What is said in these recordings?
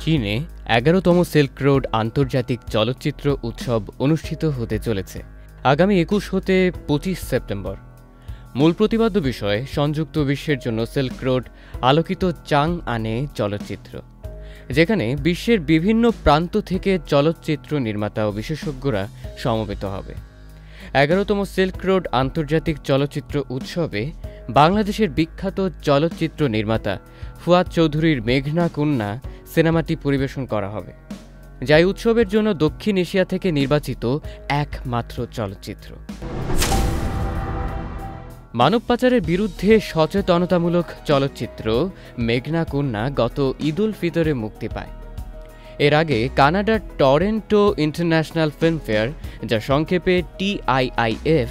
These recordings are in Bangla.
চীনে ১১তম সিল্ক রোড আন্তর্জাতিক চলচ্চিত্র উৎসব অনুষ্ঠিত হতে চলেছে আগামী ২১ হতে ২৫ সেপ্টেম্বর। মূল প্রতিপাদ্য বিষয় সংযুক্ত বিশ্বের জন্য সিল্ক রোড আলোকিত চাংআনে চলচ্চিত্র, যেখানে বিশ্বের বিভিন্ন প্রান্ত থেকে চলচ্চিত্র নির্মাতা ও বিশেষজ্ঞরা সমবেত হবে। ১১তম সিল্ক রোড আন্তর্জাতিক চলচ্চিত্র উৎসবে বাংলাদেশের বিখ্যাত চলচ্চিত্র নির্মাতা ফুয়াদ চৌধুরীর মেঘনা কন্যা সিনেমাটি পরিবেশন করা হবে, যা এই উৎসবের জন্য দক্ষিণ এশিয়া থেকে নির্বাচিত একমাত্র চলচ্চিত্র। মানব পাচারের বিরুদ্ধে সচেতনতামূলক চলচ্চিত্র মেঘনা কন্যা গত ঈদ উল ফিতরে মুক্তি পায়। এর আগে কানাডার টরন্টো ইন্টারন্যাশনাল ফিল্ম ফেয়ার, যা সংক্ষেপে TIIF,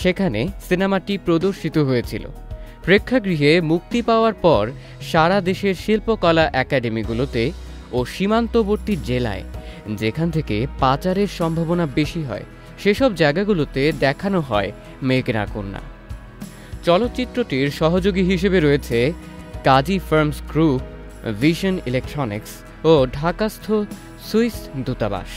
সেখানে সিনেমাটি প্রদর্শিত হয়েছিল। প্রেক্ষাগৃহে মুক্তি পাওয়ার পর সারা দেশের শিল্পকলা একাডেমিগুলোতে ও সীমান্তবর্তী জেলায়, যেখান থেকে পাচারের সম্ভাবনা বেশি হয়, সেসব জায়গাগুলোতে দেখানো হয় মেঘনা কন্যা। চলচ্চিত্রটির সহযোগী হিসেবে রয়েছে কাজী ফার্মস গ্রুপ, ভিশন ইলেকট্রনিক্স ও ঢাকাস্থ সুইস দূতাবাস।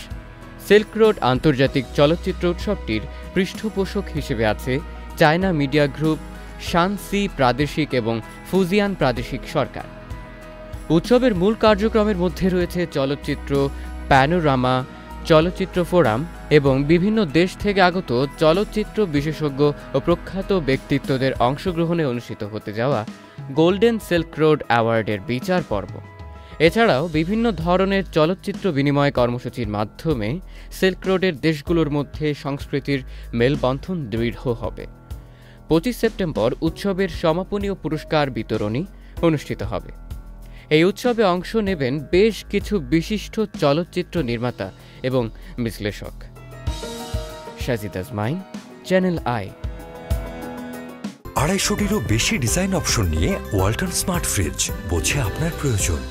সিল্ক রোড আন্তর্জাতিক চলচ্চিত্র উৎসবটির পৃষ্ঠপোষক হিসেবে আছে চায়না মিডিয়া গ্রুপ, শানসি প্রাদেশিক এবং ফুজিয়ান প্রাদেশিক সরকার। উৎসবের মূল কার্যক্রমের মধ্যে রয়েছে চলচ্চিত্র প্যানোরামা, চলচ্চিত্র ফোরাম এবং বিভিন্ন দেশ থেকে আগত চলচ্চিত্র বিশেষজ্ঞ ও প্রখ্যাত ব্যক্তিত্বদের অংশগ্রহণে অনুষ্ঠিত হতে যাওয়া গোল্ডেন সিল্ক রোড অ্যাওয়ার্ডের বিচার পর্ব। এছাড়াও বিভিন্ন ধরনের চলচ্চিত্র বিনিময় কর্মসূচির মাধ্যমে সিল্ক রোডের দেশগুলোর মধ্যে সংস্কৃতির মেলবন্ধন দৃঢ় হবে। ২৫ সেপ্টেম্বর উৎসবের সমাপনী ও পুরস্কার বিতরণী অনুষ্ঠিত হবে। এই উৎসবে অংশ নেবেন বেশ কিছু বিশিষ্ট চলচ্চিত্র নির্মাতা এবং বিশ্লেষক। সাজিদ আজমাইন, চ্যানেল আই। ২৫০টিরও বেশি ডিজাইন অপশন নিয়ে ওয়ালটন স্মার্ট ফ্রিজ, বোঝে আপনার প্রয়োজন।